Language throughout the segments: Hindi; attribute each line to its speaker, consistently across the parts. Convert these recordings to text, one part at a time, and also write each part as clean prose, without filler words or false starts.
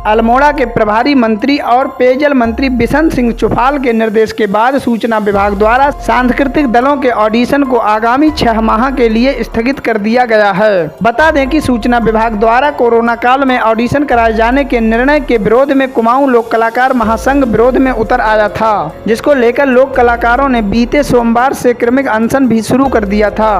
Speaker 1: अल्मोड़ा के प्रभारी मंत्री और पेयजल मंत्री बिशन सिंह चुफाल के निर्देश के बाद सूचना विभाग द्वारा सांस्कृतिक दलों के ऑडिशन को आगामी 6 माह के लिए स्थगित कर दिया गया है। बता दें कि सूचना विभाग द्वारा कोरोना काल में ऑडिशन कराए जाने के निर्णय के विरोध में कुमाऊं लोक कलाकार महासंघ विरोध में उतर आया था, जिसको लेकर लोक कलाकारों ने बीते सोमवार से क्रमिक अनशन भी शुरू कर दिया था।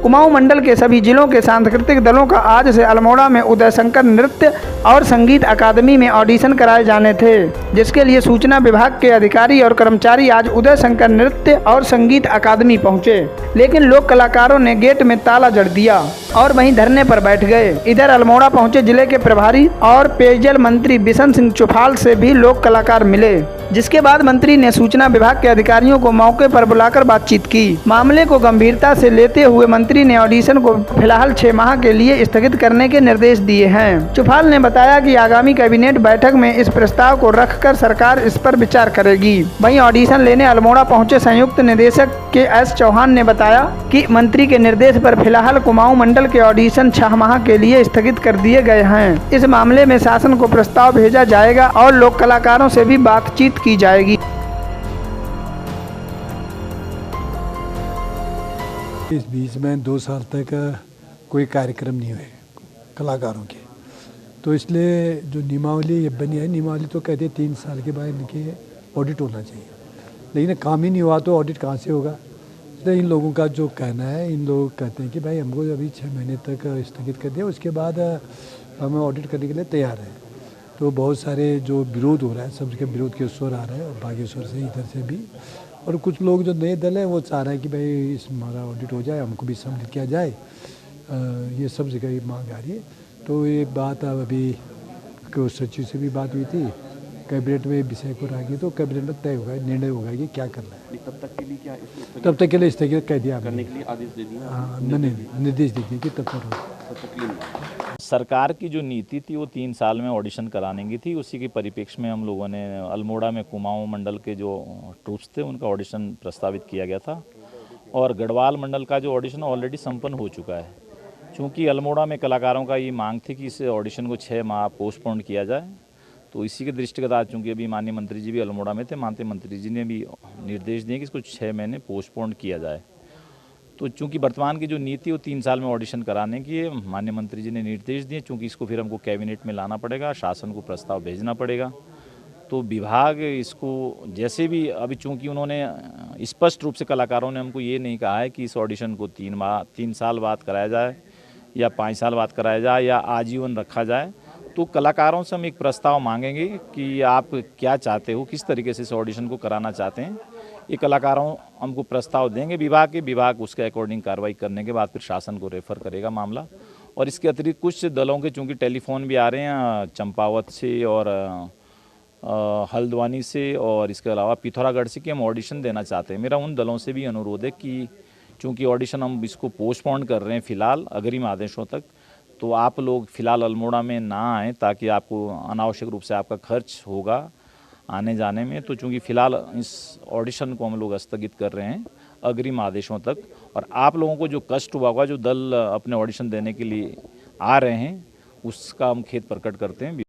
Speaker 1: कुमाऊं मंडल के सभी जिलों के सांस्कृतिक दलों का आज से अल्मोड़ा में उदय शंकर नृत्य और संगीत अकादमी में ऑडिशन कराए जाने थे, जिसके लिए सूचना विभाग के अधिकारी और कर्मचारी आज उदय शंकर नृत्य और संगीत अकादमी पहुंचे, लेकिन लोक कलाकारों ने गेट में ताला जड़ दिया और वहीं धरने पर बैठ गए। इधर अल्मोड़ा पहुंचे जिले के प्रभारी और पेयजल मंत्री बिशन सिंह चुफाल से भी लोक कलाकार मिले, जिसके बाद मंत्री ने सूचना विभाग के अधिकारियों को मौके पर बुलाकर बातचीत की। मामले को गंभीरता से लेते हुए मंत्री ने ऑडिशन को फिलहाल 6 माह के लिए स्थगित करने के निर्देश दिए हैं। चुफाल ने बताया कि आगामी कैबिनेट बैठक में इस प्रस्ताव को रखकर सरकार इस पर विचार करेगी। वहीं ऑडिशन लेने अल्मोड़ा पहुंचे संयुक्त निदेशक के एस चौहान ने बताया कि मंत्री के निर्देश पर फिलहाल कुमाऊं मंडल के ऑडिशन 6 माह के लिए स्थगित कर दिए गए हैं। इस मामले में शासन को प्रस्ताव भेजा जाएगा और लोक कलाकारों से भी बातचीत की जाएगी।
Speaker 2: इस बीच में 2 साल तक कोई कार्यक्रम नहीं हुए कलाकारों के, तो इसलिए जो नियमावली बनी है, नियमावली तो कहते हैं 3 साल के बाद इनके ऑडिट होना चाहिए, लेकिन काम ही नहीं हुआ तो ऑडिट कहाँ से होगा। इसलिए इन लोगों का जो कहना है, इन लोग कहते हैं कि भाई हमको अभी 6 महीने तक स्थगित कर दिया, उसके बाद हम ऑडिट करने के लिए तैयार हैं। तो बहुत सारे जो विरोध हो रहा है, सबके विरोध के स्वर आ रहे हैं और बागेश्वर से इधर से भी, और कुछ लोग जो नए दल हैं वो चाह रहे हैं कि भाई इस हमारा ऑडिट हो जाए, हमको भी सम्मिलित किया जाए। ये सब जगह मांग आ रही है। तो ये बात अभी सचिव से भी बात हुई थी, कैबिनेट में विषय को रखी, तो कैबिनेट में तय होगा, निर्णय होगा कि क्या करना है।
Speaker 3: तब तक के लिए क्या
Speaker 2: तब तक के लिए स्थगित कर दिया
Speaker 3: करने के लिए आदेश दे दिया?
Speaker 2: हाँ, निर्देश दे दिए कि तब तक होगा।
Speaker 4: सरकार की जो नीति थी वो 3 साल में ऑडिशन कराने की थी। उसी के परिप्रेक्ष्य में हम लोगों ने अल्मोड़ा में कुमाऊं मंडल के जो ट्रूप्स थे उनका ऑडिशन प्रस्तावित किया गया था, और गढ़वाल मंडल का जो ऑडिशन ऑलरेडी संपन्न हो चुका है। चूँकि अल्मोड़ा में कलाकारों का ये मांग थी कि इस ऑडिशन को 6 माह पोस्टपोन किया जाए, तो इसी के दृष्टिगत आज चूँकि अभी माननीय मंत्री जी भी अल्मोड़ा में थे, माननीय मंत्री जी ने भी निर्देश दिए कि इसको 6 महीने पोस्टपोन किया जाए। तो चूंकि वर्तमान की जो नीति वो 3 साल में ऑडिशन कराने की है, माननीय मंत्री जी ने निर्देश दिए। चूंकि इसको फिर हमको कैबिनेट में लाना पड़ेगा, शासन को प्रस्ताव भेजना पड़ेगा, तो विभाग इसको जैसे भी, अभी चूंकि उन्होंने स्पष्ट रूप से कलाकारों ने हमको ये नहीं कहा है कि इस ऑडिशन को 3 साल बाद कराया जाए या 5 साल बाद कराया जाए या आजीवन रखा जाए। तो कलाकारों से हम एक प्रस्ताव मांगेंगे कि आप क्या चाहते हो, किस तरीके से इस ऑडिशन को कराना चाहते हैं। ये कलाकारों हमको प्रस्ताव देंगे विभाग उसके अकॉर्डिंग कार्रवाई करने के बाद फिर शासन को रेफर करेगा मामला। और इसके अतिरिक्त कुछ दलों के चूँकि टेलीफोन भी आ रहे हैं चंपावत से और हल्द्वानी से और इसके अलावा पिथौरागढ़ से कि हम ऑडिशन देना चाहते हैं। मेरा उन दलों से भी अनुरोध है कि चूँकि ऑडिशन हम इसको पोस्टपोन कर रहे हैं फिलहाल अग्रिम आदेशों तक, तो आप लोग फिलहाल अल्मोड़ा में ना आएँ, ताकि आपको अनावश्यक रूप से आपका खर्च होगा आने जाने में। तो चूँकि फिलहाल इस ऑडिशन को हम लोग स्थगित कर रहे हैं अग्रिम आदेशों तक, और आप लोगों को जो कष्ट हुआ होगा, जो दल अपने ऑडिशन देने के लिए आ रहे हैं, उसका हम खेद प्रकट करते हैं।